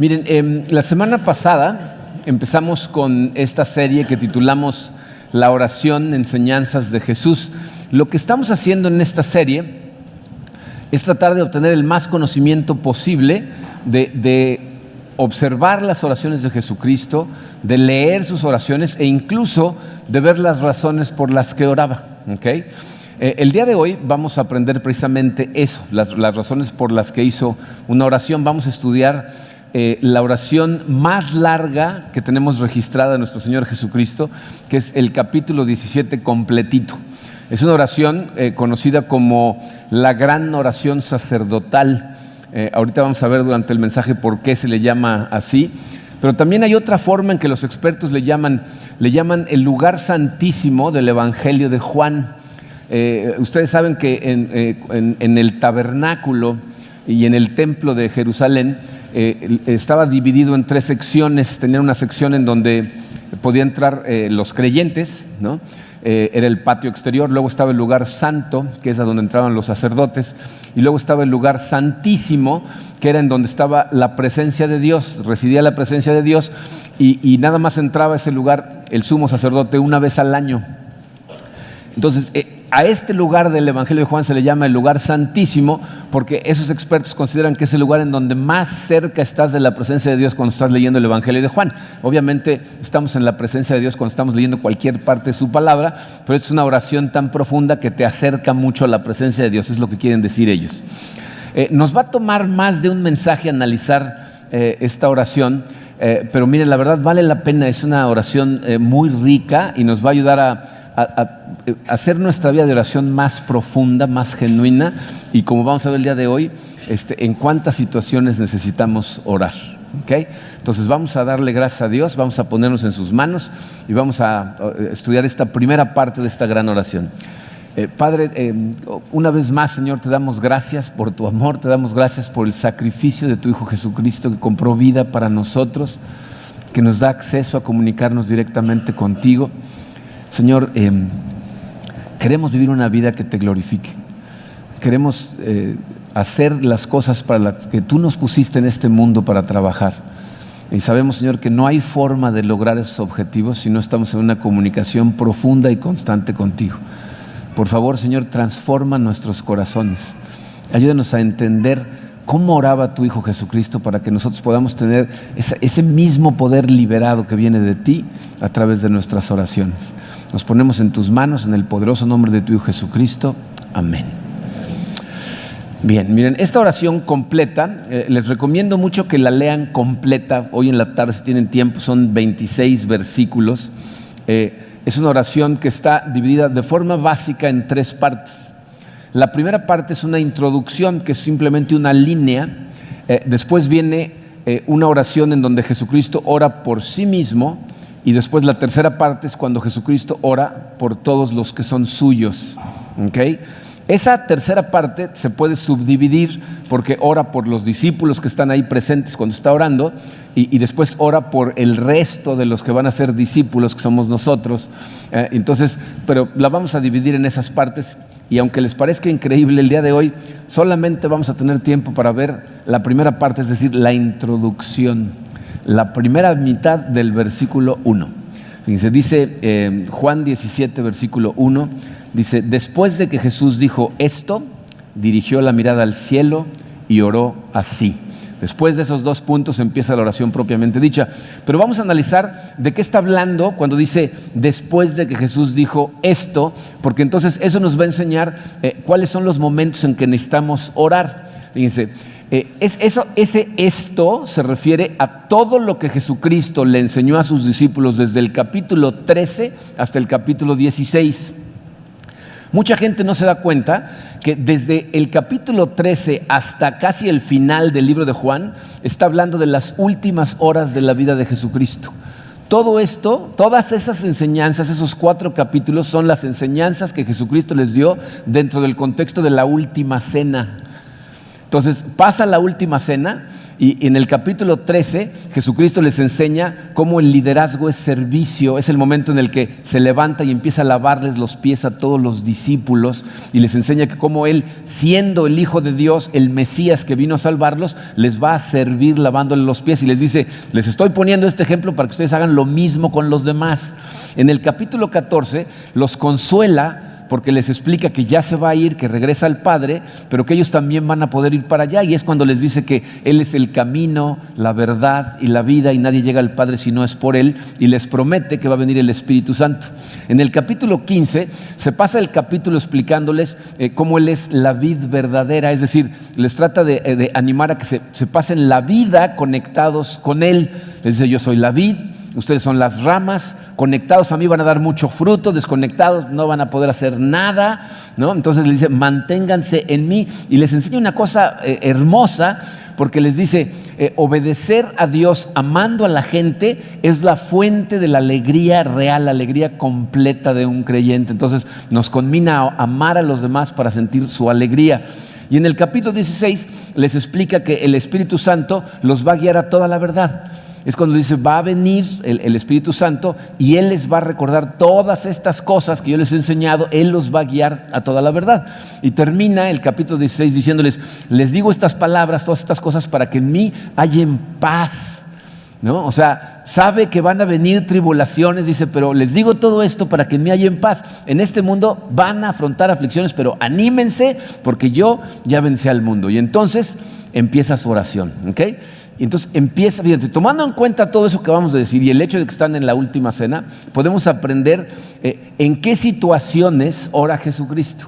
Miren, la semana pasada empezamos con esta serie que titulamos La oración, enseñanzas de Jesús. Lo que estamos haciendo en esta serie es tratar de obtener el más conocimiento posible de observar las oraciones de Jesucristo, de leer sus oraciones e incluso de ver las razones por las que oraba. ¿Okay? El día de hoy vamos a aprender precisamente eso, las razones por las que hizo una oración. Vamos a estudiar la oración más larga que tenemos registrada de nuestro Señor Jesucristo, que es el capítulo 17 completito. Es una oración conocida como la gran oración sacerdotal. Ahorita vamos a ver durante el mensaje por qué se le llama así, pero también hay otra forma en que los expertos le llaman el lugar santísimo del Evangelio de Juan. Ustedes saben que en el tabernáculo y en el templo de Jerusalén estaba dividido en tres secciones. Tenía una sección en donde podían entrar los creyentes, ¿no? Era el patio exterior. Luego estaba el lugar santo, que es a donde entraban los sacerdotes, y luego estaba el lugar santísimo, que era en donde estaba la presencia de Dios, residía la presencia de Dios, y nada más entraba a ese lugar el sumo sacerdote una vez al año. Entonces, a este lugar del Evangelio de Juan se le llama el lugar santísimo, porque esos expertos consideran que es el lugar en donde más cerca estás de la presencia de Dios cuando estás leyendo el Evangelio de Juan. Obviamente estamos en la presencia de Dios cuando estamos leyendo cualquier parte de su palabra, pero es una oración tan profunda que te acerca mucho a la presencia de Dios, es lo que quieren decir ellos. Nos va a tomar más de un mensaje analizar esta oración, pero miren, la verdad vale la pena. Es una oración muy rica y nos va a ayudar a hacer nuestra vida de oración más profunda, más genuina, y como vamos a ver el día de hoy, en cuántas situaciones necesitamos orar. ¿Okay? Entonces vamos a darle gracias a Dios, vamos a ponernos en sus manos y vamos a estudiar esta primera parte de esta gran oración. Padre, una vez más, Señor, te damos gracias por tu amor, te damos gracias por el sacrificio de tu Hijo Jesucristo, que compró vida para nosotros, que nos da acceso a comunicarnos directamente contigo. Señor, queremos vivir una vida que te glorifique. Queremos hacer las cosas para las que tú nos pusiste en este mundo para trabajar. Y sabemos, Señor, que no hay forma de lograr esos objetivos si no estamos en una comunicación profunda y constante contigo. Por favor, Señor, transforma nuestros corazones. Ayúdanos a entender cómo oraba tu Hijo Jesucristo para que nosotros podamos tener ese mismo poder liberado que viene de ti a través de nuestras oraciones. Nos ponemos en tus manos en el poderoso nombre de tu Hijo Jesucristo. Amén. Bien, miren, esta oración completa, les recomiendo mucho que la lean completa. Hoy en la tarde, si tienen tiempo, son 26 versículos. Es una oración que está dividida de forma básica en tres partes. La primera parte es una introducción, que es simplemente una línea. Después viene una oración en donde Jesucristo ora por sí mismo. Y después la tercera parte es cuando Jesucristo ora por todos los que son suyos. ¿Okay? Esa tercera parte se puede subdividir porque ora por los discípulos que están ahí presentes cuando está orando, y después ora por el resto de los que van a ser discípulos, que somos nosotros. Pero la vamos a dividir en esas partes, y aunque les parezca increíble, el día de hoy solamente vamos a tener tiempo para ver la primera parte, es decir, la introducción, la primera mitad del versículo 1. Fíjense, dice Juan 17, versículo 1, dice: después de que Jesús dijo esto, dirigió la mirada al cielo y oró así. Después de esos dos puntos empieza la oración propiamente dicha. Pero vamos a analizar de qué está hablando cuando dice después de que Jesús dijo esto, porque entonces eso nos va a enseñar cuáles son los momentos en que necesitamos orar. Fíjense, esto se refiere a todo lo que Jesucristo le enseñó a sus discípulos desde el capítulo 13 hasta el capítulo 16. Mucha gente no se da cuenta que desde el capítulo 13 hasta casi el final del libro de Juan está hablando de las últimas horas de la vida de Jesucristo. Todo esto, todas esas enseñanzas, esos 4 capítulos son las enseñanzas que Jesucristo les dio dentro del contexto de la última cena. Entonces pasa la última cena y en el capítulo 13 Jesucristo les enseña cómo el liderazgo es servicio, es el momento en el que se levanta y empieza a lavarles los pies a todos los discípulos y les enseña que como Él, siendo el Hijo de Dios, el Mesías que vino a salvarlos, les va a servir lavándoles los pies y les dice, les estoy poniendo este ejemplo para que ustedes hagan lo mismo con los demás. En el capítulo 14 los consuela porque les explica que ya se va a ir, que regresa al Padre, pero que ellos también van a poder ir para allá. Y es cuando les dice que Él es el camino, la verdad y la vida, y nadie llega al Padre si no es por Él, y les promete que va a venir el Espíritu Santo. En el capítulo 15 se pasa el capítulo explicándoles cómo Él es la vid verdadera, es decir, les trata de animar a que se pasen la vida conectados con Él. Les dice, yo soy la vid, ustedes son las ramas, conectados a mí van a dar mucho fruto, desconectados no van a poder hacer nada, ¿no? Entonces les dice, manténganse en mí, y les enseña una cosa hermosa, porque les dice, obedecer a Dios amando a la gente es la fuente de la alegría real, la alegría completa de un creyente. Entonces nos conmina a amar a los demás para sentir su alegría. Y en el capítulo 16 les explica que el Espíritu Santo los va a guiar a toda la verdad. Es cuando dice, va a venir el Espíritu Santo y Él les va a recordar todas estas cosas que yo les he enseñado, Él los va a guiar a toda la verdad. Y termina el capítulo 16 diciéndoles, les digo estas palabras, todas estas cosas para que en mí hallen paz, ¿no? O sea, sabe que van a venir tribulaciones, dice, pero les digo todo esto para que en mí hallen paz. En este mundo van a afrontar aflicciones, pero anímense porque yo ya vencí al mundo. Y entonces empieza su oración, ¿ok? Y entonces empieza, fíjate, tomando en cuenta todo eso que vamos a decir y el hecho de que están en la última cena, podemos aprender en qué situaciones ora Jesucristo.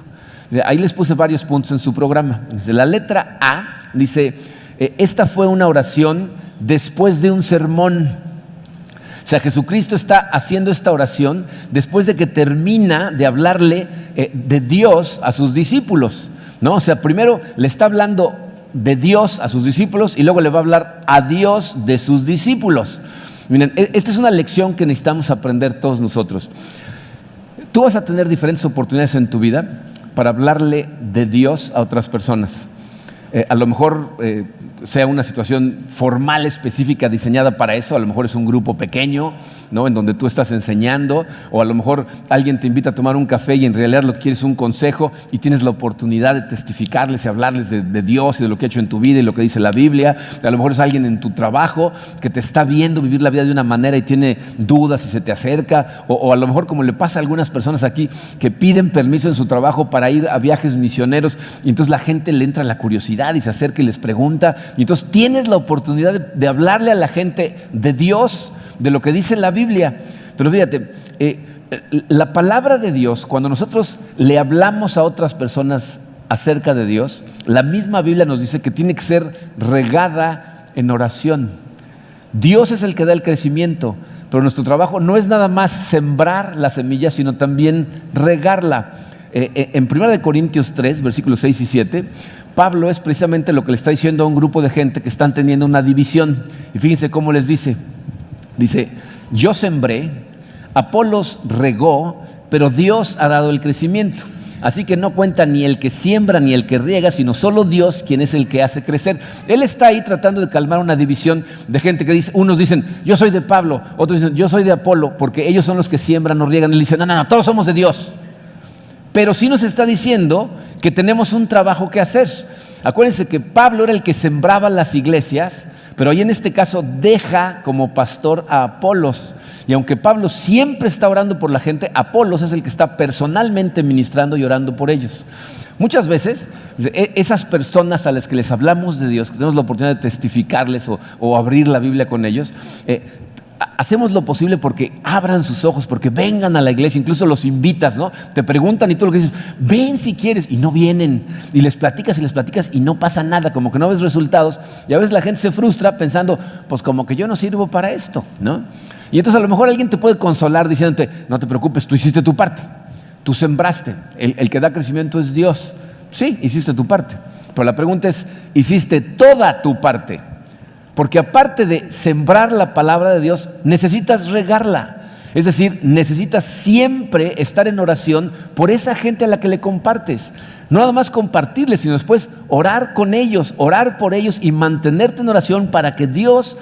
Ahí les puse varios puntos en su programa. Desde la letra A dice, esta fue una oración después de un sermón. O sea, Jesucristo está haciendo esta oración después de que termina de hablarle de Dios a sus discípulos, ¿no? O sea, primero le está hablando de Dios a sus discípulos y luego le va a hablar a Dios de sus discípulos. Miren, esta es una lección que necesitamos aprender todos nosotros. Tú vas a tener diferentes oportunidades en tu vida para hablarle de Dios a otras personas. A lo mejor sea una situación formal específica diseñada para eso, a lo mejor es un grupo pequeño, ¿no? En donde tú estás enseñando, o a lo mejor alguien te invita a tomar un café y en realidad lo que quieres es un consejo y tienes la oportunidad de testificarles y hablarles de Dios y de lo que ha hecho en tu vida y lo que dice la Biblia. A lo mejor es alguien en tu trabajo que te está viendo vivir la vida de una manera y tiene dudas y se te acerca, o a lo mejor como le pasa a algunas personas aquí que piden permiso en su trabajo para ir a viajes misioneros y entonces la gente le entra la curiosidad y se acerca y les pregunta. Y entonces tienes la oportunidad de hablarle a la gente de Dios, de lo que dice la Biblia. Pero fíjate, la palabra de Dios, cuando nosotros le hablamos a otras personas acerca de Dios, la misma Biblia nos dice que tiene que ser regada en oración. Dios es el que da el crecimiento, pero nuestro trabajo no es nada más sembrar la semilla, sino también regarla. En 1 Corintios 3, versículos 6 y 7, Pablo es precisamente lo que le está diciendo a un grupo de gente que están teniendo una división. Y fíjense cómo les dice. Dice, yo sembré, Apolos regó, pero Dios ha dado el crecimiento. Así que no cuenta ni el que siembra ni el que riega, sino solo Dios quien es el que hace crecer. Él está ahí tratando de calmar una división de gente que dice, unos dicen, yo soy de Pablo, otros dicen, yo soy de Apolo, porque ellos son los que siembran o riegan. Y él dice, no, todos somos de Dios. Pero sí nos está diciendo que tenemos un trabajo que hacer. Acuérdense que Pablo era el que sembraba las iglesias, pero ahí en este caso deja como pastor a Apolos. Y aunque Pablo siempre está orando por la gente, Apolos es el que está personalmente ministrando y orando por ellos. Muchas veces esas personas a las que les hablamos de Dios, que tenemos la oportunidad de testificarles o abrir la Biblia con ellos, hacemos lo posible porque abran sus ojos, porque vengan a la iglesia, incluso los invitas, ¿no? Te preguntan y tú lo que dices, ven si quieres, y no vienen, y les platicas y no pasa nada, como que no ves resultados, y a veces la gente se frustra pensando, pues como que yo no sirvo para esto, ¿no? Y entonces a lo mejor alguien te puede consolar diciéndote, no te preocupes, tú hiciste tu parte, tú sembraste, el que da crecimiento es Dios. Sí, hiciste tu parte, pero la pregunta es, ¿hiciste toda tu parte? Porque aparte de sembrar la palabra de Dios, necesitas regarla. Es decir, necesitas siempre estar en oración por esa gente a la que le compartes. No nada más compartirles, sino después orar con ellos, orar por ellos y mantenerte en oración para que Dios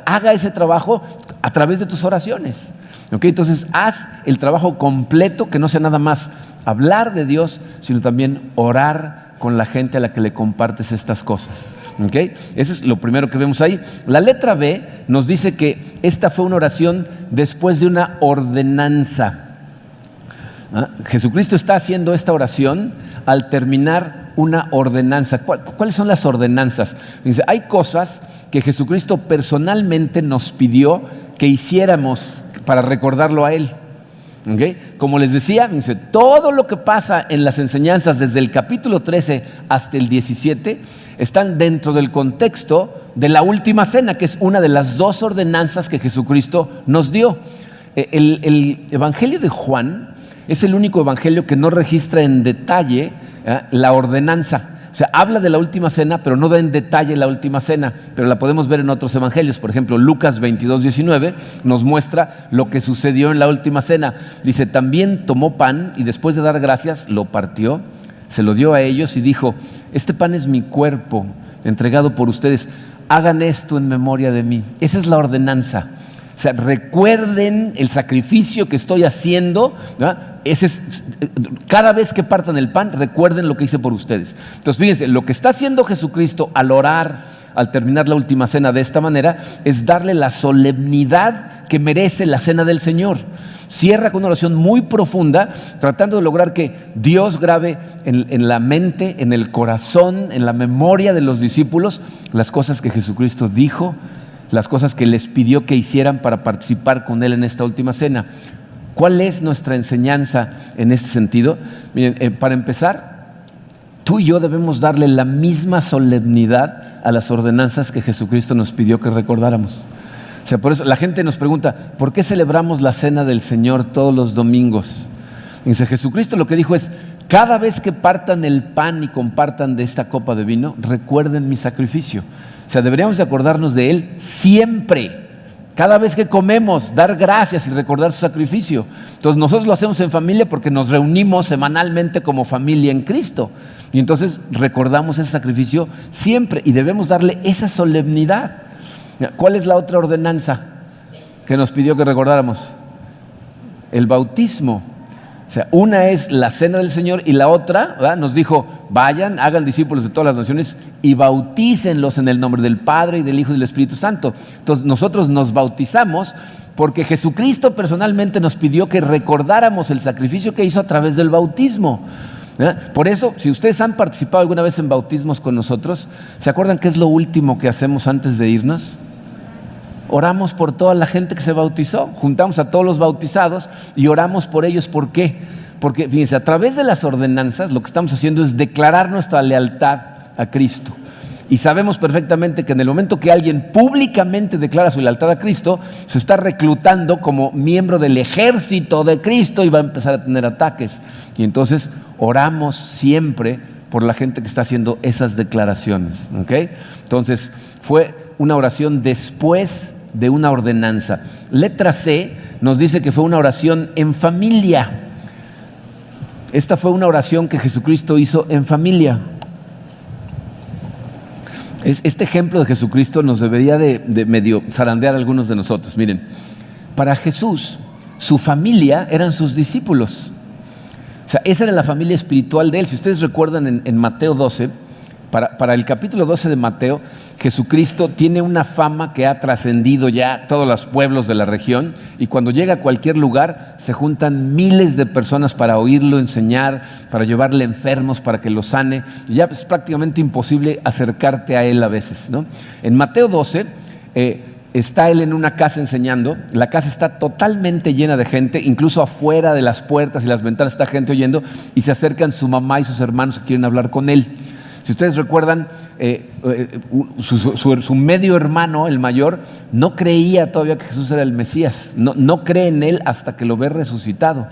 haga ese trabajo a través de tus oraciones. ¿Okay? Entonces, haz el trabajo completo, que no sea nada más hablar de Dios, sino también orar con la gente a la que le compartes estas cosas. ¿Okay? Eso es lo primero que vemos ahí. La letra B nos dice que esta fue una oración después de una ordenanza. Jesucristo está haciendo esta oración al terminar una ordenanza. ¿Cuáles son las ordenanzas? Dice, hay cosas que Jesucristo personalmente nos pidió que hiciéramos para recordarlo a Él. ¿Okay? Como les decía, dice, todo lo que pasa en las enseñanzas desde el capítulo 13 hasta el 17 están dentro del contexto de la última cena, que es una de las 2 ordenanzas que Jesucristo nos dio. El Evangelio de Juan es el único evangelio que no registra en detalle la ordenanza. O sea, habla de la última cena, pero no da en detalle la última cena, pero la podemos ver en otros evangelios. Por ejemplo, Lucas 22:19 nos muestra lo que sucedió en la última cena. Dice, también tomó pan y después de dar gracias, lo partió, se lo dio a ellos y dijo, este pan es mi cuerpo entregado por ustedes, hagan esto en memoria de mí. Esa es la ordenanza. O sea, recuerden el sacrificio que estoy haciendo, ¿no? Cada vez que partan el pan, recuerden lo que hice por ustedes. Entonces, fíjense, lo que está haciendo Jesucristo al orar, al terminar la última cena de esta manera, es darle la solemnidad que merece la cena del Señor. Cierra con una oración muy profunda, tratando de lograr que Dios grabe en la mente, en el corazón, en la memoria de los discípulos, las cosas que Jesucristo dijo, las cosas que les pidió que hicieran para participar con Él en esta última cena. ¿Cuál es nuestra enseñanza en este sentido? Miren, para empezar, tú y yo debemos darle la misma solemnidad a las ordenanzas que Jesucristo nos pidió que recordáramos. O sea, por eso la gente nos pregunta, ¿por qué celebramos la cena del Señor todos los domingos? Dice, Jesucristo lo que dijo es, cada vez que partan el pan y compartan de esta copa de vino, recuerden mi sacrificio. O sea, deberíamos de acordarnos de Él siempre. Cada vez que comemos, dar gracias y recordar su sacrificio. Entonces nosotros lo hacemos en familia porque nos reunimos semanalmente como familia en Cristo. Y entonces recordamos ese sacrificio siempre y debemos darle esa solemnidad. ¿Cuál es la otra ordenanza que nos pidió que recordáramos? El bautismo. O sea, una es la cena del Señor y la otra, ¿verdad? Nos dijo, vayan, hagan discípulos de todas las naciones y bautícenlos en el nombre del Padre y del Hijo y del Espíritu Santo. Entonces nosotros nos bautizamos porque Jesucristo personalmente nos pidió que recordáramos el sacrificio que hizo a través del bautismo. ¿Verdad? Por eso, si ustedes han participado alguna vez en bautismos con nosotros, ¿se acuerdan qué es lo último que hacemos antes de irnos? Oramos por toda la gente que se bautizó, juntamos a todos los bautizados y oramos por ellos. ¿Por qué? Porque, fíjense, a través de las ordenanzas lo que estamos haciendo es declarar nuestra lealtad a Cristo. Y sabemos perfectamente que en el momento que alguien públicamente declara su lealtad a Cristo, se está reclutando como miembro del ejército de Cristo y va a empezar a tener ataques. Y entonces oramos siempre por la gente que está haciendo esas declaraciones. ¿Okay? Entonces, fue una oración después de una ordenanza. Letra C nos dice que fue una oración en familia. Esta fue una oración que Jesucristo hizo en familia. Este ejemplo de Jesucristo nos debería de medio zarandear a algunos de nosotros. Miren, para Jesús, su familia eran sus discípulos. O sea, esa era la familia espiritual de Él. Si ustedes recuerdan en Mateo 12, para el capítulo 12 de Mateo, Jesucristo tiene una fama que ha trascendido ya todos los pueblos de la región y cuando llega a cualquier lugar se juntan miles de personas para oírlo enseñar, para llevarle enfermos, para que los sane. Y ya es prácticamente imposible acercarte a Él a veces, ¿no? En Mateo 12 está Él en una casa enseñando, la casa está totalmente llena de gente, incluso afuera de las puertas y las ventanas está gente oyendo y se acercan su mamá y sus hermanos que quieren hablar con Él. Si ustedes recuerdan, su medio hermano, el mayor, no creía todavía que Jesús era el Mesías. No cree en Él hasta que lo ve resucitado.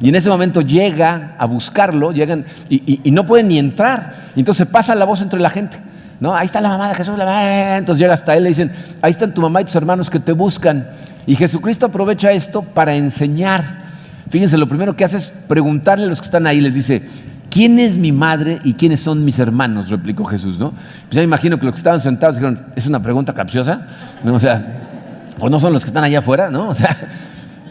Y en ese momento llega a buscarlo, llegan y no pueden ni entrar. Y entonces pasa la voz entre la gente. ¿no? Ahí está la mamá de Jesús. Entonces llega hasta él y le dicen, ahí están tu mamá y tus hermanos que te buscan. Y Jesucristo aprovecha esto para enseñar. Fíjense, lo primero que hace es preguntarle a los que están ahí, les dice, ¿quién es mi madre y quiénes son mis hermanos? Replicó Jesús, ¿no? Pues ya me imagino que los que estaban sentados dijeron, ¿es una pregunta capciosa? ¿No? O sea, ¿o no son los que están allá afuera? ¿No? O sea,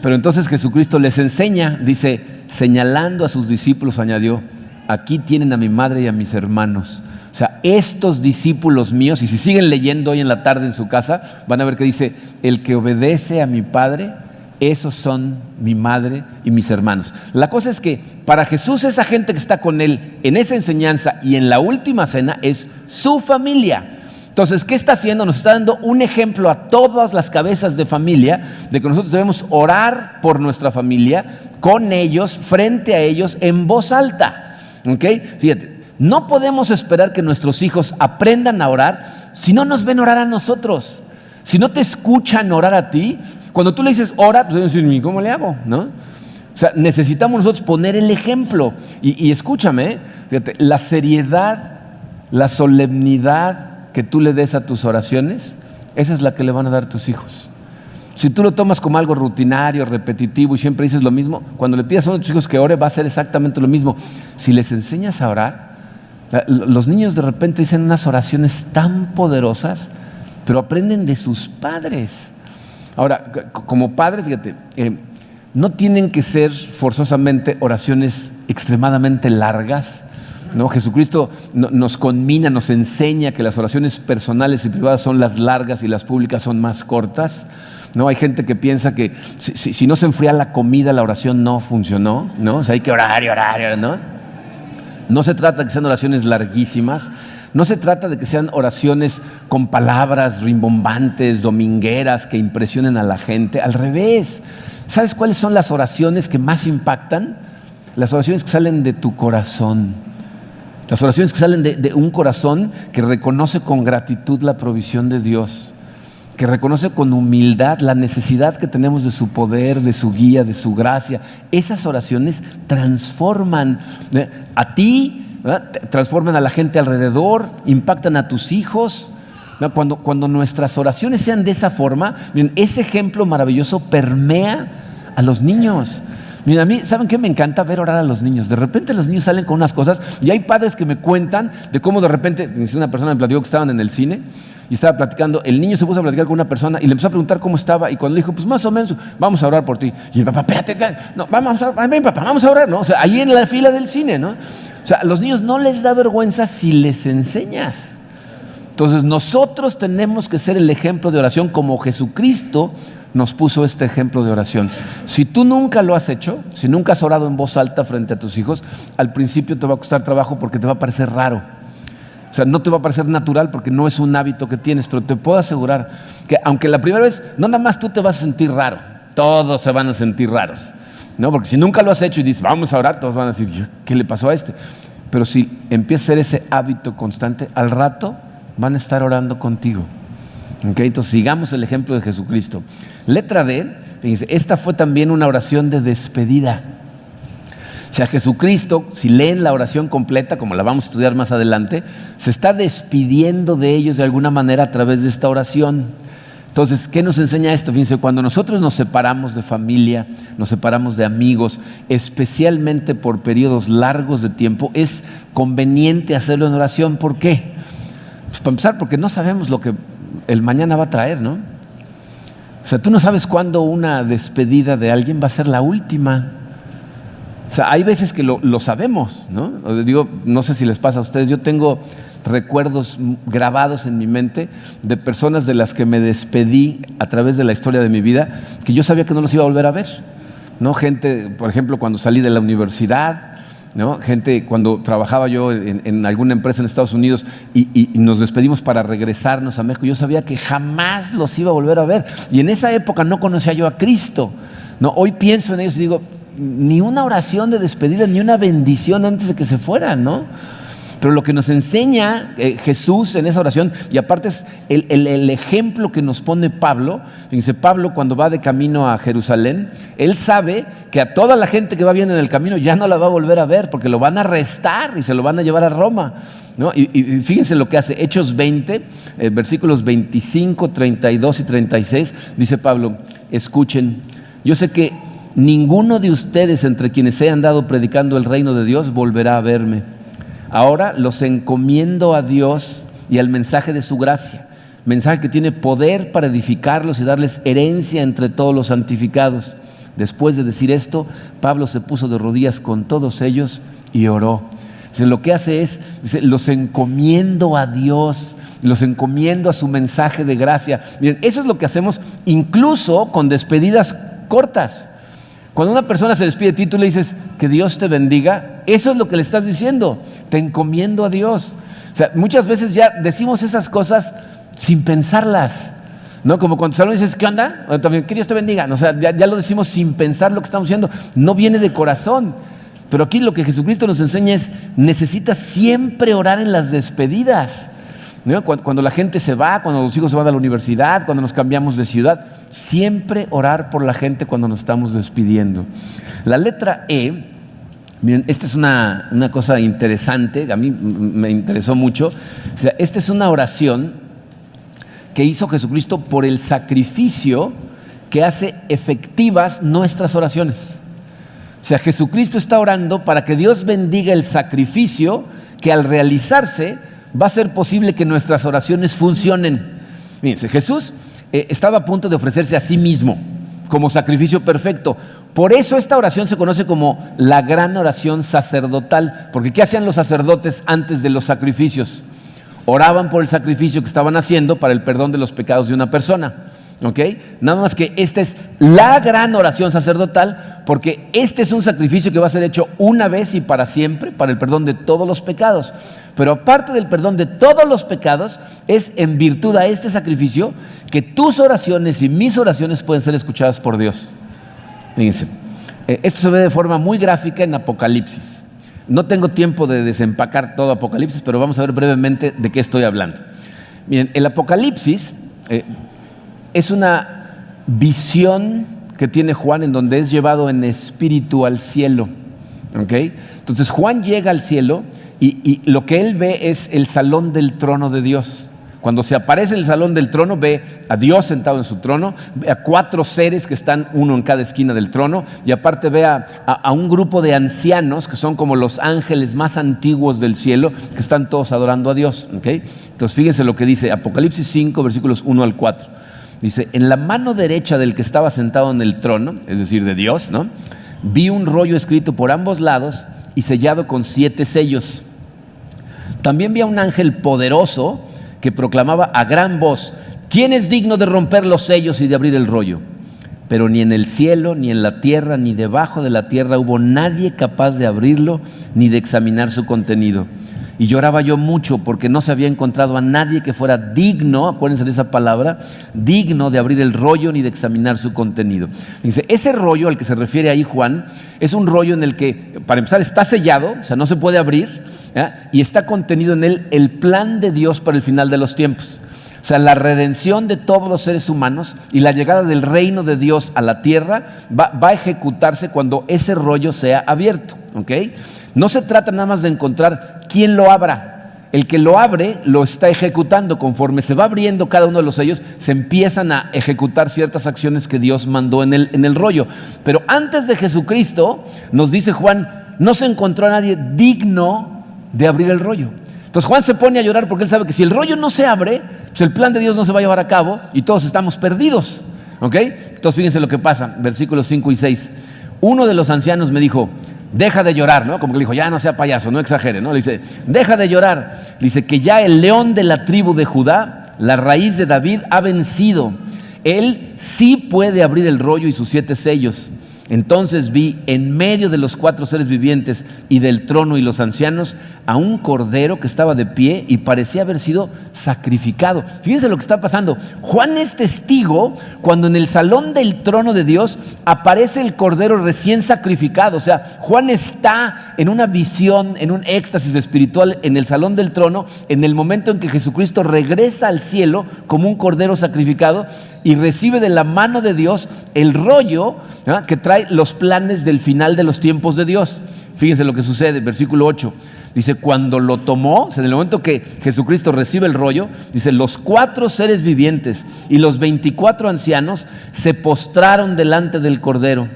pero entonces Jesucristo les enseña, dice, señalando a sus discípulos, añadió, aquí tienen a mi madre y a mis hermanos. O sea, estos discípulos míos, y si siguen leyendo hoy en la tarde en su casa, van a ver que dice, el que obedece a mi Padre, esos son mi madre y mis hermanos. La cosa es que para Jesús esa gente que está con él en esa enseñanza y en la última cena es su familia. Entonces, ¿qué está haciendo? Nos está dando un ejemplo a todas las cabezas de familia de que nosotros debemos orar por nuestra familia, con ellos, frente a ellos, en voz alta. ¿Ok? Fíjate, no podemos esperar que nuestros hijos aprendan a orar si no nos ven orar a nosotros. Si no te escuchan orar a ti, cuando tú le dices ora, pues dicen, ¿cómo le hago? ¿No? O sea, necesitamos nosotros poner el ejemplo. Y escúchame, fíjate, la seriedad, la solemnidad que tú le des a tus oraciones, esa es la que le van a dar tus hijos. Si tú lo tomas como algo rutinario, repetitivo y siempre dices lo mismo, cuando le pidas a uno de tus hijos que ore, va a ser exactamente lo mismo. Si les enseñas a orar, los niños de repente dicen unas oraciones tan poderosas, pero aprenden de sus padres. Ahora, como padre, fíjate, no tienen que ser forzosamente oraciones extremadamente largas, ¿no? Jesucristo nos conmina, nos enseña que las oraciones personales y privadas son las largas y las públicas son más cortas. ¿No? Hay gente que piensa que si no se enfría la comida, la oración no funcionó, ¿no? O sea, hay que orar y orar, ¿no? No se trata de que sean oraciones larguísimas. No se trata de que sean oraciones con palabras rimbombantes, domingueras, que impresionen a la gente. Al revés. ¿Sabes cuáles son las oraciones que más impactan? Las oraciones que salen de tu corazón. Las oraciones que salen de un corazón que reconoce con gratitud la provisión de Dios, que reconoce con humildad la necesidad que tenemos de su poder, de su guía, de su gracia. Esas oraciones transforman a ti, ¿verdad? Transforman a la gente alrededor, impactan a tus hijos. Cuando nuestras oraciones sean de esa forma, miren, ese ejemplo maravilloso permea a los niños. Miren, a mí, ¿saben qué? Me encanta ver orar a los niños. De repente los niños salen con unas cosas y hay padres que me cuentan de cómo de repente, una persona me platicó que estaban en el cine y estaba platicando, el niño se puso a platicar con una persona y le empezó a preguntar cómo estaba, y cuando le dijo, pues más o menos, vamos a orar por ti. Y el papá, espérate, no, ven papá, vamos a orar, ¿no? O sea, ahí en la fila del cine, ¿no? O sea, a los niños no les da vergüenza si les enseñas. Entonces nosotros tenemos que ser el ejemplo de oración como Jesucristo nos puso este ejemplo de oración. Si tú nunca lo has hecho, si nunca has orado en voz alta frente a tus hijos, al principio te va a costar trabajo porque te va a parecer raro. O sea, no te va a parecer natural porque no es un hábito que tienes, pero te puedo asegurar que aunque la primera vez, no nada más tú te vas a sentir raro, todos se van a sentir raros, ¿no? Porque si nunca lo has hecho y dices, vamos a orar, todos van a decir, ¿qué le pasó a este? Pero si empieza a ser ese hábito constante, al rato van a estar orando contigo. ¿Okay? Entonces sigamos el ejemplo de Jesucristo. Letra D, fíjense, esta fue también una oración de despedida. O sea, Jesucristo, si leen la oración completa, como la vamos a estudiar más adelante, se está despidiendo de ellos de alguna manera a través de esta oración. Entonces, ¿qué nos enseña esto? Fíjense, cuando nosotros nos separamos de familia, nos separamos de amigos, especialmente por periodos largos de tiempo, es conveniente hacerlo en oración. ¿Por qué? Pues para empezar, porque no sabemos lo que el mañana va a traer, ¿no? O sea, tú no sabes cuándo una despedida de alguien va a ser la última. O sea, hay veces que lo sabemos, ¿no? Digo, no sé si les pasa a ustedes, yo tengo recuerdos grabados en mi mente de personas de las que me despedí a través de la historia de mi vida, que yo sabía que no los iba a volver a ver, ¿no? Gente, por ejemplo, cuando salí de la universidad, ¿no? Gente cuando trabajaba yo en alguna empresa en Estados Unidos y nos despedimos para regresarnos a México, yo sabía que jamás los iba a volver a ver, y en esa época no conocía yo a Cristo, ¿no? Hoy pienso en ellos y digo, ni una oración de despedida, ni una bendición antes de que se fueran, ¿no? Pero lo que nos enseña Jesús en esa oración, y aparte es el ejemplo que nos pone Pablo. Fíjense, Pablo cuando va de camino a Jerusalén, él sabe que a toda la gente que va viendo en el camino ya no la va a volver a ver, porque lo van a arrestar y se lo van a llevar a Roma, ¿no? Y fíjense lo que hace. Hechos 20, versículos 25, 32 y 36, dice Pablo: escuchen, yo sé que ninguno de ustedes entre quienes he andado predicando el reino de Dios volverá a verme. Ahora los encomiendo a Dios y al mensaje de su gracia, mensaje que tiene poder para edificarlos y darles herencia entre todos los santificados. Después de decir esto, Pablo se puso de rodillas con todos ellos y oró. Entonces, lo que hace es, dice, los encomiendo a Dios, los encomiendo a su mensaje de gracia. Miren, eso es lo que hacemos incluso con despedidas cortas. Cuando una persona se despide de ti, tú le dices que Dios te bendiga, eso es lo que le estás diciendo, te encomiendo a Dios. O sea, muchas veces ya decimos esas cosas sin pensarlas, ¿no? Como cuando saludas y dices, ¿qué onda? O también, que Dios te bendiga. O sea, ya lo decimos sin pensar lo que estamos diciendo, no viene de corazón. Pero aquí lo que Jesucristo nos enseña es, necesitas siempre orar en las despedidas, ¿no? Cuando la gente se va, cuando los hijos se van a la universidad, cuando nos cambiamos de ciudad, siempre orar por la gente cuando nos estamos despidiendo. La letra E, miren, esta es una cosa interesante, a mí me interesó mucho. O sea, esta es una oración que hizo Jesucristo por el sacrificio que hace efectivas nuestras oraciones. O sea, Jesucristo está orando para que Dios bendiga el sacrificio que al realizarse va a ser posible que nuestras oraciones funcionen. Fíjense, Jesús estaba a punto de ofrecerse a sí mismo como sacrificio perfecto. Por eso esta oración se conoce como la gran oración sacerdotal. Porque ¿qué hacían los sacerdotes antes de los sacrificios? Oraban por el sacrificio que estaban haciendo para el perdón de los pecados de una persona. ¿Ok? Nada más que esta es la gran oración sacerdotal, porque este es un sacrificio que va a ser hecho una vez y para siempre, para el perdón de todos los pecados. Pero aparte del perdón de todos los pecados, es en virtud a este sacrificio que tus oraciones y mis oraciones pueden ser escuchadas por Dios. Fíjense, esto se ve de forma muy gráfica en Apocalipsis. No tengo tiempo de desempacar todo Apocalipsis, pero vamos a ver brevemente de qué estoy hablando. Miren, el Apocalipsis es una visión que tiene Juan en donde es llevado en espíritu al cielo. ¿Okay? Entonces Juan llega al cielo y lo que él ve es el salón del trono de Dios. Cuando se aparece en el salón del trono, ve a Dios sentado en su trono, ve a 4 seres que están uno en cada esquina del trono, y aparte ve a un grupo de ancianos que son como los ángeles más antiguos del cielo, que están todos adorando a Dios. ¿Okay? Entonces fíjense lo que dice Apocalipsis 5, versículos 1 al 4. Dice, en la mano derecha del que estaba sentado en el trono, es decir, de Dios, ¿no?, vi un rollo escrito por ambos lados y sellado con 7 sellos. También vi a un ángel poderoso que proclamaba a gran voz, ¿quién es digno de romper los sellos y de abrir el rollo? Pero ni en el cielo, ni en la tierra, ni debajo de la tierra hubo nadie capaz de abrirlo ni de examinar su contenido. Y lloraba yo mucho porque no se había encontrado a nadie que fuera digno, acuérdense de esa palabra, digno de abrir el rollo ni de examinar su contenido. Dice, ese rollo al que se refiere ahí Juan es un rollo en el que, para empezar, está sellado, o sea, no se puede abrir, ¿ya? Y está contenido en él el plan de Dios para el final de los tiempos. O sea, la redención de todos los seres humanos y la llegada del reino de Dios a la tierra va a ejecutarse cuando ese rollo sea abierto. ¿Okay? No se trata nada más de encontrar quién lo abra. El que lo abre lo está ejecutando. Conforme se va abriendo cada uno de los sellos, se empiezan a ejecutar ciertas acciones que Dios mandó en el rollo. Pero antes de Jesucristo, nos dice Juan, no se encontró a nadie digno de abrir el rollo. Entonces Juan se pone a llorar porque él sabe que si el rollo no se abre, pues el plan de Dios no se va a llevar a cabo y todos estamos perdidos. ¿Ok? Entonces fíjense lo que pasa, versículos 5 y 6. Uno de los ancianos me dijo, deja de llorar, ¿no? Como que le dijo, ya no sea payaso, no exagere, ¿no? Le dice, deja de llorar. Le dice que ya el león de la tribu de Judá, la raíz de David, ha vencido. Él sí puede abrir el rollo y sus 7 sellos. Entonces vi en medio de los 4 seres vivientes y del trono y los ancianos a un cordero que estaba de pie y parecía haber sido sacrificado. Fíjense lo que está pasando. Juan es testigo cuando en el salón del trono de Dios aparece el cordero recién sacrificado. O sea, Juan está en una visión, en un éxtasis espiritual en el salón del trono, en el momento en que Jesucristo regresa al cielo como un cordero sacrificado y recibe de la mano de Dios el rollo, ¿no?, que trae los planes del final de los tiempos de Dios. Fíjense lo que sucede, versículo 8. Dice, cuando lo tomó, o sea, en el momento que Jesucristo recibe el rollo, dice, los 4 seres vivientes y los 24 ancianos se postraron delante del cordero.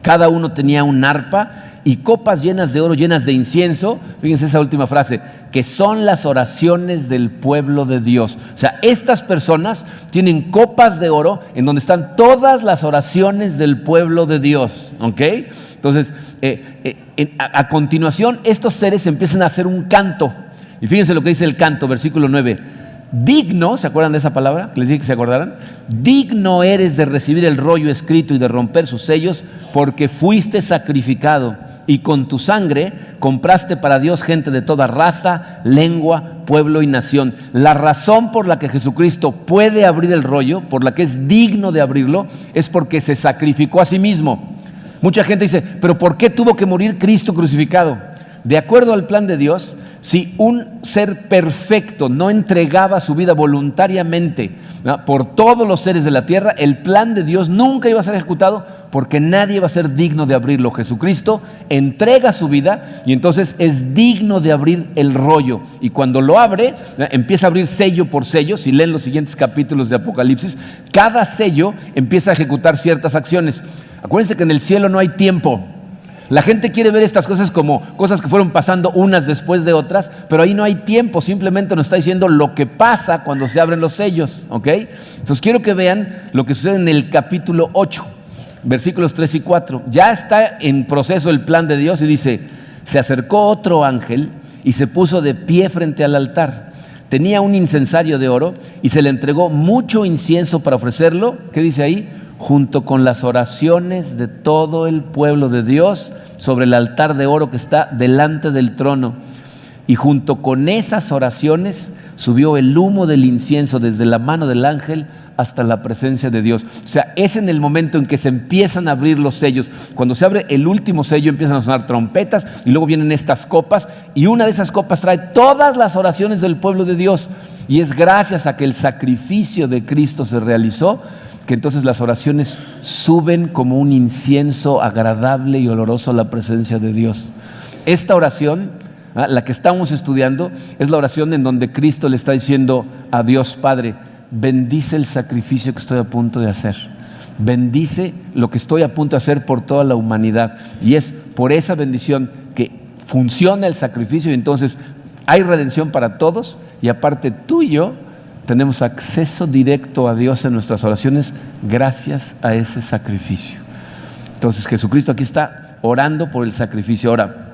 Cada uno tenía un arpa y copas llenas de oro, llenas de incienso. Fíjense esa última frase, que son las oraciones del pueblo de Dios. O sea, estas personas tienen copas de oro en donde están todas las oraciones del pueblo de Dios. ¿Ok? Entonces, a continuación, estos seres empiezan a hacer un canto. Y fíjense lo que dice el canto, versículo 9. Digno, ¿se acuerdan de esa palabra? Les dije que se acordaran. Digno eres de recibir el rollo escrito y de romper sus sellos, porque fuiste sacrificado y con tu sangre compraste para Dios gente de toda raza, lengua, pueblo y nación. La razón por la que Jesucristo puede abrir el rollo, por la que es digno de abrirlo, es porque se sacrificó a sí mismo. Mucha gente dice, ¿pero por qué tuvo que morir Cristo crucificado? De acuerdo al plan de Dios, si un ser perfecto no entregaba su vida voluntariamente, ¿no?, por todos los seres de la tierra, el plan de Dios nunca iba a ser ejecutado porque nadie iba a ser digno de abrirlo. Jesucristo entrega su vida y entonces es digno de abrir el rollo. Y cuando lo abre, empieza a abrir sello por sello. Si leen los siguientes capítulos de Apocalipsis, cada sello empieza a ejecutar ciertas acciones. Acuérdense que en el cielo no hay tiempo. La gente quiere ver estas cosas como cosas que fueron pasando unas después de otras, pero ahí no hay tiempo, simplemente nos está diciendo lo que pasa cuando se abren los sellos, ¿ok? Entonces quiero que vean lo que sucede en el capítulo 8, versículos 3 y 4. Ya está en proceso el plan de Dios y dice, se acercó otro ángel y se puso de pie frente al altar. Tenía un incensario de oro y se le entregó mucho incienso para ofrecerlo, ¿qué dice ahí? Junto con las oraciones de todo el pueblo de Dios sobre el altar de oro que está delante del trono. Y junto con esas oraciones subió el humo del incienso desde la mano del ángel hasta la presencia de Dios. O sea, es en el momento en que se empiezan a abrir los sellos. Cuando se abre el último sello empiezan a sonar trompetas y luego vienen estas copas y una de esas copas trae todas las oraciones del pueblo de Dios. Y es gracias a que el sacrificio de Cristo se realizó que entonces las oraciones suben como un incienso agradable y oloroso a la presencia de Dios. Esta oración, la que estamos estudiando, es la oración en donde Cristo le está diciendo a Dios Padre, bendice el sacrificio que estoy a punto de hacer. Bendice lo que estoy a punto de hacer por toda la humanidad. Y es por esa bendición que funciona el sacrificio y entonces hay redención para todos y aparte tú y yo tenemos acceso directo a Dios en nuestras oraciones gracias a ese sacrificio. Entonces Jesucristo aquí está orando por el sacrificio. Ahora,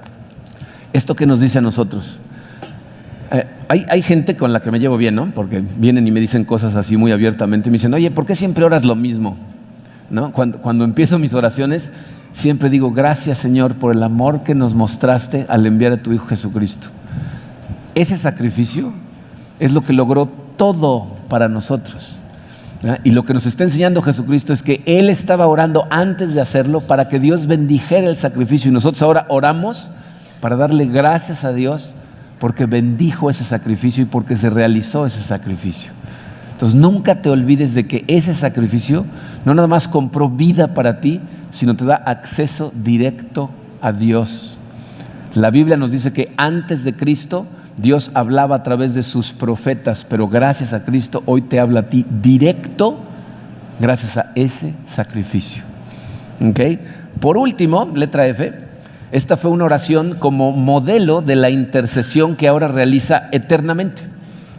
¿esto qué nos dice a nosotros? Hay gente con la que me llevo bien, ¿no? Porque vienen y me dicen cosas así muy abiertamente. Me dicen, oye, ¿por qué siempre oras lo mismo? ¿No? Cuando empiezo mis oraciones, siempre digo, gracias Señor por el amor que nos mostraste al enviar a tu Hijo Jesucristo. Ese sacrificio es lo que logró todo para nosotros. Y lo que nos está enseñando Jesucristo es que Él estaba orando antes de hacerlo para que Dios bendijera el sacrificio y nosotros ahora oramos para darle gracias a Dios porque bendijo ese sacrificio y porque se realizó ese sacrificio. Entonces nunca te olvides de que ese sacrificio no nada más compró vida para ti, sino te da acceso directo a Dios. La Biblia nos dice que antes de Cristo Dios hablaba a través de sus profetas, pero gracias a Cristo hoy te habla a ti directo gracias a ese sacrificio. ¿Okay? Por último, letra F, esta fue una oración como modelo de la intercesión que ahora realiza eternamente,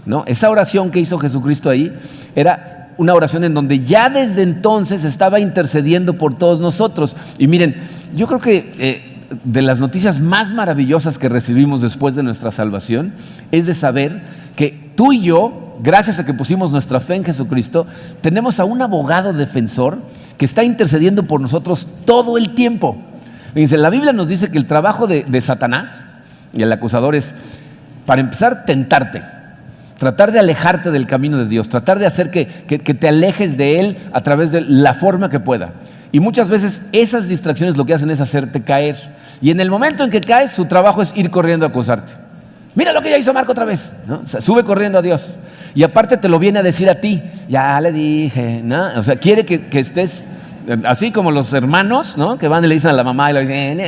¿no? Esa oración que hizo Jesucristo ahí era una oración en donde ya desde entonces estaba intercediendo por todos nosotros. Y miren, yo creo que de las noticias más maravillosas que recibimos después de nuestra salvación es de saber que tú y yo, gracias a que pusimos nuestra fe en Jesucristo, tenemos a un abogado defensor que está intercediendo por nosotros todo el tiempo. Fíjense, la Biblia nos dice que el trabajo de Satanás y el acusador es, para empezar, tentarte, tratar de alejarte del camino de Dios, tratar de hacer que te alejes de Él a través de la forma que pueda. Y muchas veces esas distracciones lo que hacen es hacerte caer. Y en el momento en que caes, su trabajo es ir corriendo a acusarte. Mira lo que ya hizo Marco otra vez, ¿no? O sea, sube corriendo a Dios. Y aparte te lo viene a decir a ti. Ya le dije, ¿no? O sea, quiere que estés así como los hermanos, ¿no? Que van y le dicen a la mamá y le dicen,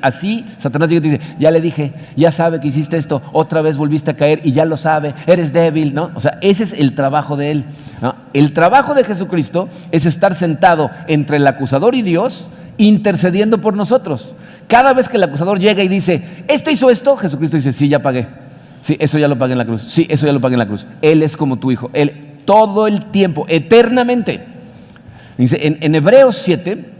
así Satanás llega y te dice, ya le dije, ya sabe que hiciste esto, otra vez volviste a caer y ya lo sabe, eres débil, ¿no? O sea, ese es el trabajo de él, ¿no? El trabajo de Jesucristo es estar sentado entre el acusador y Dios, intercediendo por nosotros. Cada vez que el acusador llega y dice, este hizo esto, Jesucristo dice, sí, ya pagué. Sí, eso ya lo pagué en la cruz. Sí, eso ya lo pagué en la cruz. Él es como tu hijo. Él todo el tiempo, eternamente. Dice, en Hebreos 7,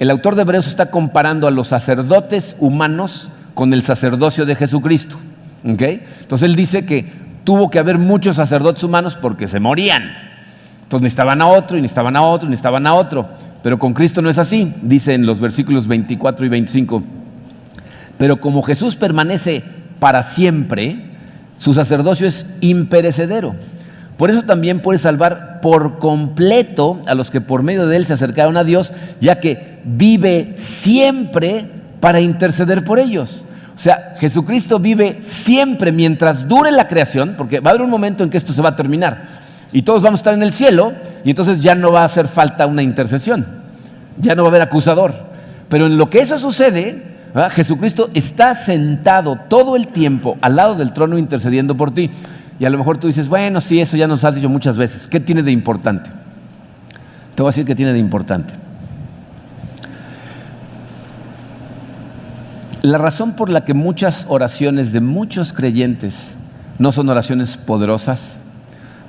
el autor de Hebreos está comparando a los sacerdotes humanos con el sacerdocio de Jesucristo. ¿Okay? Entonces él dice que tuvo que haber muchos sacerdotes humanos porque se morían. Entonces necesitaban a otro, y necesitaban a otro, y necesitaban a otro. Pero con Cristo no es así. Dice en los versículos 24 y 25. Pero como Jesús permanece para siempre, su sacerdocio es imperecedero. Por eso también puede salvar por completo a los que por medio de él se acercaron a Dios, ya que vive siempre para interceder por ellos. O sea, Jesucristo vive siempre mientras dure la creación, porque va a haber un momento en que esto se va a terminar y todos vamos a estar en el cielo y entonces ya no va a hacer falta una intercesión, ya no va a haber acusador. Pero en lo que eso sucede, ¿verdad? Jesucristo está sentado todo el tiempo al lado del trono intercediendo por ti. Y a lo mejor tú dices, bueno, sí, eso ya nos has dicho muchas veces. ¿Qué tiene de importante? Te voy a decir qué tiene de importante. La razón por la que muchas oraciones de muchos creyentes no son oraciones poderosas,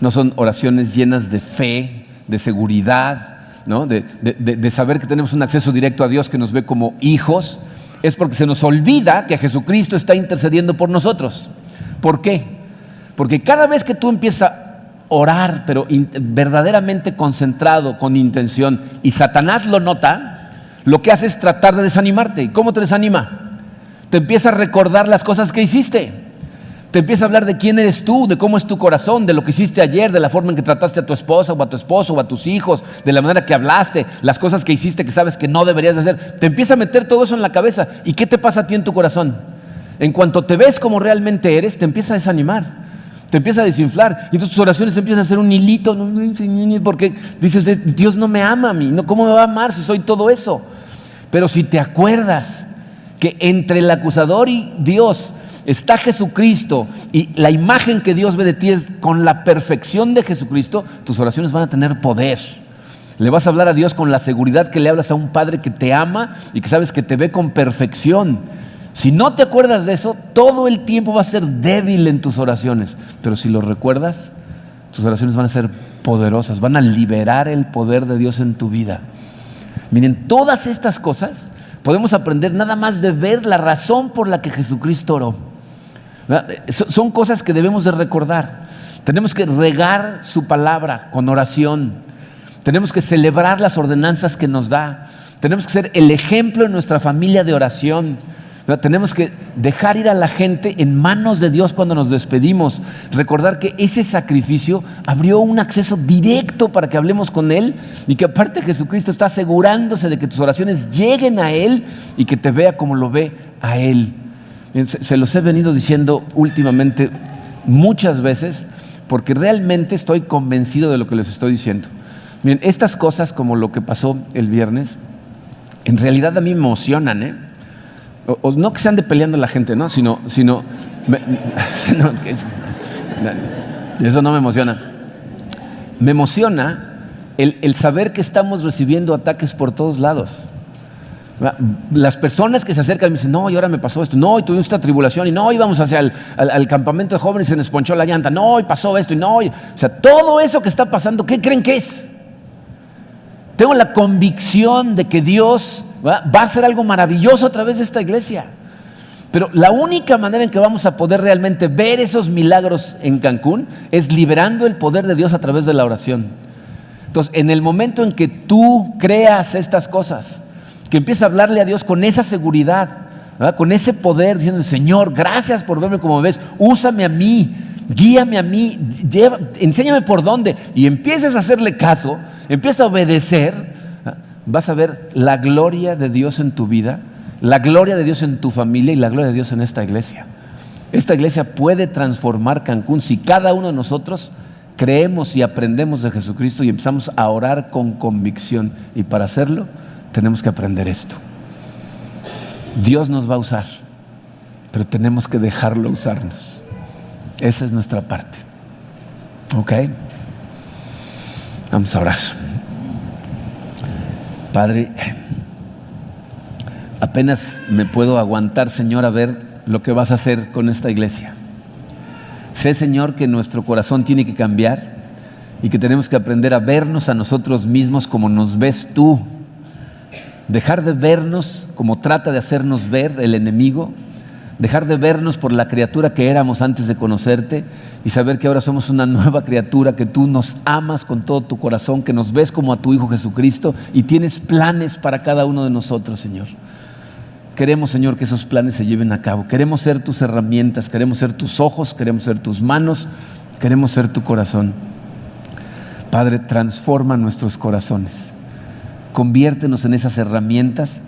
no son oraciones llenas de fe, de seguridad, ¿no? de saber que tenemos un acceso directo a Dios que nos ve como hijos, es porque se nos olvida que Jesucristo está intercediendo por nosotros. ¿Por qué? Porque cada vez que tú empiezas a orar, pero verdaderamente concentrado, con intención, y Satanás lo nota, lo que hace es tratar de desanimarte. ¿Y cómo te desanima? Te empieza a recordar las cosas que hiciste. Te empieza a hablar de quién eres tú, de cómo es tu corazón, de lo que hiciste ayer, de la forma en que trataste a tu esposa o a tu esposo o a tus hijos, de la manera que hablaste, las cosas que hiciste que sabes que no deberías de hacer. Te empieza a meter todo eso en la cabeza. ¿Y qué te pasa a ti en tu corazón? En cuanto te ves como realmente eres, te empieza a desanimar. Te empieza a desinflar y entonces tus oraciones empiezan a hacer un hilito, porque dices, Dios no me ama a mí, ¿cómo me va a amar si soy todo eso? Pero si te acuerdas que entre el acusador y Dios está Jesucristo y la imagen que Dios ve de ti es con la perfección de Jesucristo, tus oraciones van a tener poder. Le vas a hablar a Dios con la seguridad que le hablas a un Padre que te ama y que sabes que te ve con perfección. Si no te acuerdas de eso, todo el tiempo va a ser débil en tus oraciones. Pero si lo recuerdas, tus oraciones van a ser poderosas, van a liberar el poder de Dios en tu vida. Miren, todas estas cosas podemos aprender nada más de ver la razón por la que Jesucristo oró. Son cosas que debemos de recordar. Tenemos que regar su palabra con oración. Tenemos que celebrar las ordenanzas que nos da. Tenemos que ser el ejemplo en nuestra familia de oración. Tenemos que dejar ir a la gente en manos de Dios cuando nos despedimos. Recordar que ese sacrificio abrió un acceso directo para que hablemos con Él y que aparte Jesucristo está asegurándose de que tus oraciones lleguen a Él y que te vea como lo ve a Él. Se los he venido diciendo últimamente muchas veces porque realmente estoy convencido de lo que les estoy diciendo. Miren, estas cosas como lo que pasó el viernes, en realidad a mí me emocionan, ¿eh? O no que se ande peleando la gente, ¿no? Sino eso no me emociona. Me emociona el saber que estamos recibiendo ataques por todos lados. Las personas que se acercan y me dicen, no, y ahora me pasó esto, no, y tuvimos esta tribulación, y no, íbamos hacia el campamento de jóvenes y se nos ponchó la llanta, no, y pasó esto, y no, o sea, todo eso que está pasando, ¿qué creen que es? Tengo la convicción de que Dios va a hacer algo maravilloso a través de esta iglesia. Pero la única manera en que vamos a poder realmente ver esos milagros en Cancún es liberando el poder de Dios a través de la oración. Entonces, en el momento en que tú creas estas cosas, que empiezas a hablarle a Dios con esa seguridad, ¿verdad? Con ese poder, diciendo, Señor, gracias por verme como me ves, úsame a mí, guíame a mí, enséñame por dónde, y empiezas a hacerle caso, empiezas a obedecer, ¿verdad? Vas a ver la gloria de Dios en tu vida, la gloria de Dios en tu familia y la gloria de Dios en esta iglesia. Esta iglesia puede transformar Cancún si cada uno de nosotros creemos y aprendemos de Jesucristo y empezamos a orar con convicción. Y para hacerlo tenemos que aprender esto. Dios nos va a usar, pero tenemos que dejarlo usarnos. Esa es nuestra parte. ¿Ok? Vamos a orar. Padre, apenas me puedo aguantar, Señor, a ver lo que vas a hacer con esta iglesia. Sé, Señor, que nuestro corazón tiene que cambiar y que tenemos que aprender a vernos a nosotros mismos como nos ves tú. Dejar de vernos como trata de hacernos ver el enemigo, dejar de vernos por la criatura que éramos antes de conocerte y saber que ahora somos una nueva criatura, que tú nos amas con todo tu corazón, que nos ves como a tu Hijo Jesucristo y tienes planes para cada uno de nosotros, Señor. Queremos, Señor, que esos planes se lleven a cabo. Queremos ser tus herramientas, queremos ser tus ojos, queremos ser tus manos, queremos ser tu corazón. Padre, transforma nuestros corazones. Conviértenos en esas herramientas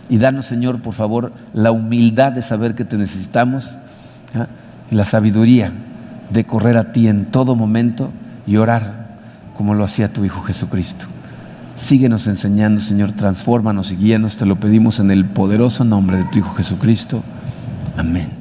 y danos, Señor, por favor, la humildad de saber que te necesitamos, ¿ah? Y la sabiduría de correr a ti en todo momento y orar como lo hacía tu Hijo Jesucristo. Síguenos enseñando, Señor, transfórmanos y guíanos, te lo pedimos en el poderoso nombre de tu Hijo Jesucristo. Amén.